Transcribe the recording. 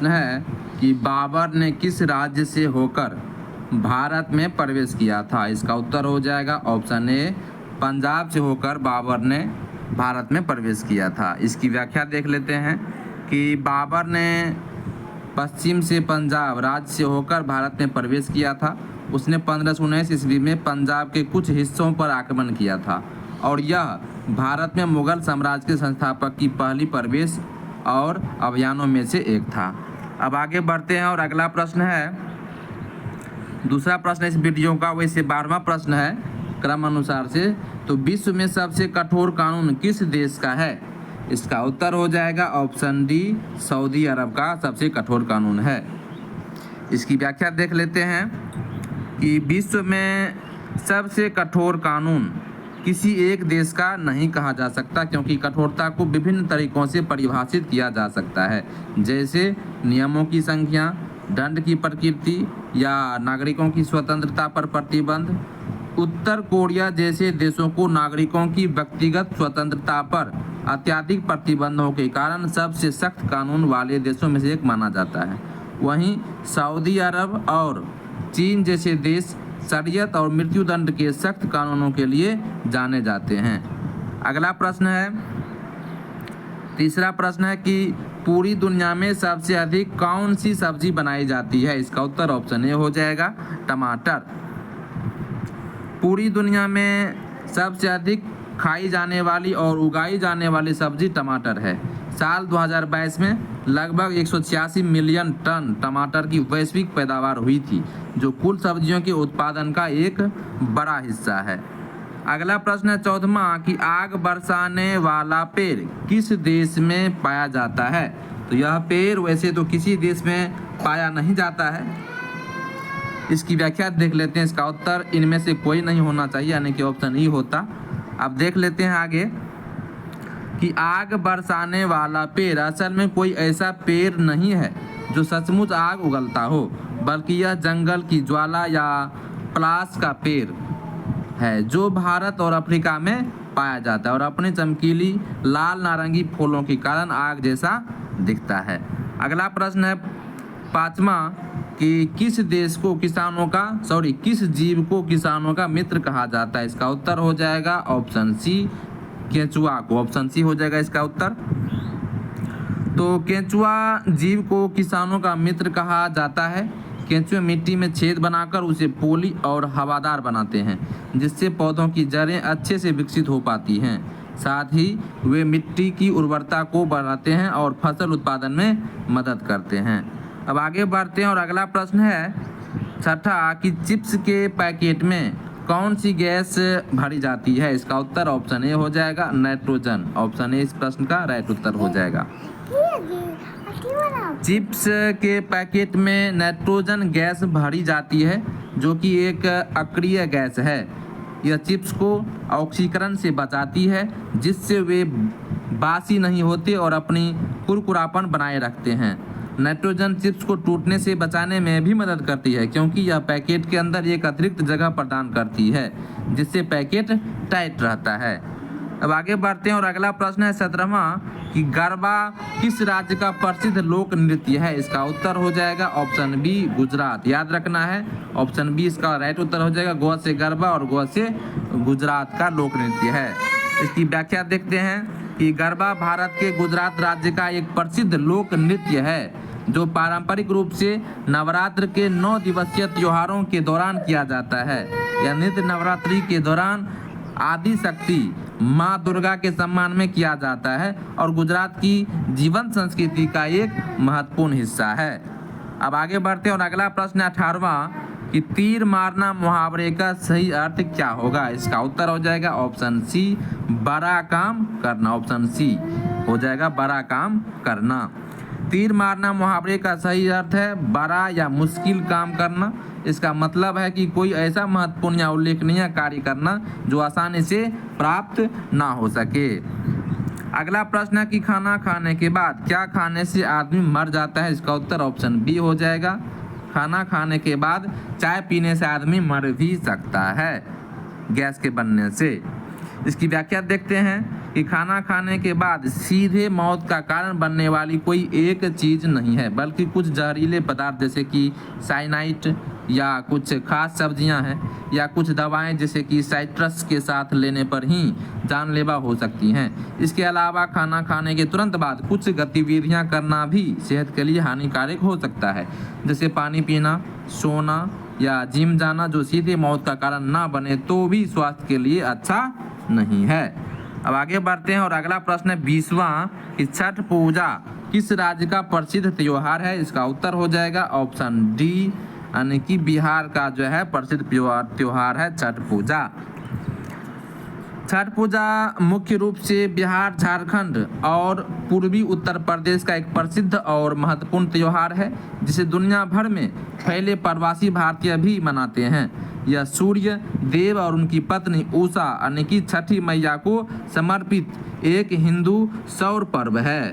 प्रश्न है कि बाबर ने किस राज्य से होकर भारत में प्रवेश किया था। इसका उत्तर हो जाएगा ऑप्शन ए, पंजाब से होकर बाबर ने भारत में प्रवेश किया था। इसकी व्याख्या देख लेते हैं कि बाबर ने पश्चिम से पंजाब राज्य से होकर भारत में प्रवेश किया था। उसने 1519 ईस्वी में पंजाब के कुछ हिस्सों पर आक्रमण किया था और यह भारत में मुगल साम्राज्य के संस्थापक की पहली प्रवेश और अभियानों में से एक था। अब आगे बढ़ते हैं और अगला प्रश्न है, दूसरा प्रश्न इस वीडियो का, वैसे 12वां प्रश्न है क्रम अनुसार से। तो विश्व में सबसे कठोर कानून किस देश का है। इसका उत्तर हो जाएगा ऑप्शन डी, सऊदी अरब का सबसे कठोर कानून है। इसकी व्याख्या देख लेते हैं कि विश्व में सबसे कठोर कानून किसी एक देश का नहीं कहा जा सकता, क्योंकि कठोरता को विभिन्न तरीकों से परिभाषित किया जा सकता है, जैसे नियमों की संख्या, दंड की प्रकृति या नागरिकों की स्वतंत्रता पर प्रतिबंध। उत्तर कोरिया जैसे देशों को नागरिकों की व्यक्तिगत स्वतंत्रता पर अत्यधिक प्रतिबंधों के कारण सबसे सख्त कानून वाले देशों में से एक माना जाता है। वहीं सऊदी अरब और चीन जैसे देश शरीयत और मृत्युदंड के सख्त कानूनों के लिए जाने जाते हैं। अगला प्रश्न है, तीसरा प्रश्न है कि पूरी दुनिया में सबसे अधिक कौन सी सब्जी बनाई जाती है। इसका उत्तर ऑप्शन ए हो जाएगा टमाटर। पूरी दुनिया में सबसे अधिक खाई जाने वाली और उगाई जाने वाली सब्जी टमाटर है। साल 2022 में लगभग 186 मिलियन टन टमाटर की वैश्विक पैदावार हुई थी, जो कुल सब्जियों के उत्पादन का एक बड़ा हिस्सा है। अगला प्रश्न है 14वां कि आग बरसाने वाला पेड़ किस देश में पाया जाता है। तो यह पेड़ वैसे तो किसी देश में पाया नहीं जाता है। इसकी व्याख्या देख लेते हैं। इसका उत्तर इनमें से कोई नहीं होना चाहिए, यानी कि ऑप्शन ई होता। अब देख लेते हैं आगे कि आग बरसाने वाला पेड़ असल में कोई ऐसा पेड़ नहीं है जो सचमुच आग उगलता हो, बल्कि यह जंगल की ज्वाला या पलाश का पेड़ है जो भारत और अफ्रीका में पाया जाता है और अपनी चमकीली लाल नारंगी फूलों के कारण आग जैसा दिखता है। अगला प्रश्न है 5वां कि किस जीव को किसानों का मित्र कहा जाता है। इसका उत्तर हो जाएगा ऑप्शन सी, केंचुआ को। ऑप्शन सी हो जाएगा इसका उत्तर। तो केंचुआ जीव को किसानों का मित्र कहा जाता है। केंचुए मिट्टी में छेद बनाकर उसे पोली और हवादार बनाते हैं, जिससे पौधों की जड़ें अच्छे से विकसित हो पाती हैं। साथ ही वे मिट्टी की उर्वरता को बढ़ाते हैं और फसल उत्पादन में मदद करते हैं। अब आगे बढ़ते हैं और अगला प्रश्न है 6ठा कि चिप्स के पैकेट में कौन सी गैस भरी जाती है। इसका उत्तर ऑप्शन ए हो जाएगा नाइट्रोजन। ऑप्शन ए इस प्रश्न का राइट उत्तर हो जाएगा। चिप्स के पैकेट में नाइट्रोजन गैस भरी जाती है, जो कि एक अक्रिय गैस है। यह चिप्स को ऑक्सीकरण से बचाती है, जिससे वे बासी नहीं होते और अपनी कुरकुरापन बनाए रखते हैं। नाइट्रोजन चिप्स को टूटने से बचाने में भी मदद करती है, क्योंकि यह पैकेट के अंदर एक अतिरिक्त जगह प्रदान करती है, जिससे पैकेट टाइट रहता है। अब आगे बढ़ते हैं और अगला प्रश्न है 17वां कि गरबा किस राज्य का प्रसिद्ध लोक नृत्य है। इसका उत्तर हो जाएगा ऑप्शन बी, गुजरात। याद रखना है, ऑप्शन बी इसका राइट उत्तर हो जाएगा। गोवा से गरबा और गोवा से गुजरात का लोक नृत्य है। इसकी व्याख्या देखते हैं कि गरबा भारत के गुजरात राज्य का एक प्रसिद्ध लोक नृत्य है, जो पारंपरिक रूप से नवरात्र के 9 दिवसीय त्योहारों के दौरान किया जाता है। यह नृत्य नवरात्रि के दौरान आदि शक्ति माँ दुर्गा के सम्मान में किया जाता है और गुजरात की जीवन संस्कृति का एक महत्वपूर्ण हिस्सा है। अब आगे बढ़ते हैं और अगला प्रश्न 18वां कि तीर मारना मुहावरे का सही अर्थ क्या होगा। इसका उत्तर हो जाएगा ऑप्शन सी, बड़ा काम करना। ऑप्शन सी हो जाएगा बड़ा काम करना। तीर मारना मुहावरे का सही अर्थ है बड़ा या मुश्किल काम करना। इसका मतलब है कि कोई ऐसा महत्वपूर्ण या उल्लेखनीय कार्य करना जो आसानी से प्राप्त ना हो सके। अगला प्रश्न है कि खाना खाने के बाद क्या खाने से आदमी मर जाता है। इसका उत्तर ऑप्शन बी हो जाएगा। खाना खाने के बाद चाय पीने से आदमी मर भी सकता है गैस के बनने से। इसकी व्याख्या देखते हैं कि खाना खाने के बाद सीधे मौत का कारण बनने वाली कोई एक चीज़ नहीं है, बल्कि कुछ जहरीले पदार्थ जैसे कि साइनाइड या कुछ खास सब्जियां हैं या कुछ दवाएं जैसे कि साइट्रस के साथ लेने पर ही जानलेवा हो सकती हैं। इसके अलावा खाना खाने के तुरंत बाद कुछ गतिविधियां करना भी सेहत के लिए हानिकारक हो सकता है, जैसे पानी पीना, सोना या जिम जाना, जो सीधे मौत का कारण ना बने तो भी स्वास्थ्य के लिए अच्छा नहीं है। अब आगे बढ़ते हैं और अगला प्रश्न है 20वां कि छठ पूजा किस राज्य का प्रसिद्ध त्योहार है। इसका उत्तर हो जाएगा ऑप्शन डी, यानी कि बिहार का जो है प्रसिद्ध त्योहार है छठ पूजा। छठ पूजा मुख्य रूप से बिहार, झारखंड और पूर्वी उत्तर प्रदेश का एक प्रसिद्ध और महत्वपूर्ण त्योहार है, जिसे दुनिया भर में फैले प्रवासी भारतीय भी मनाते हैं। यह सूर्य देव और उनकी पत्नी उषा यानी कि छठी मैया को समर्पित एक हिंदू सौर पर्व है।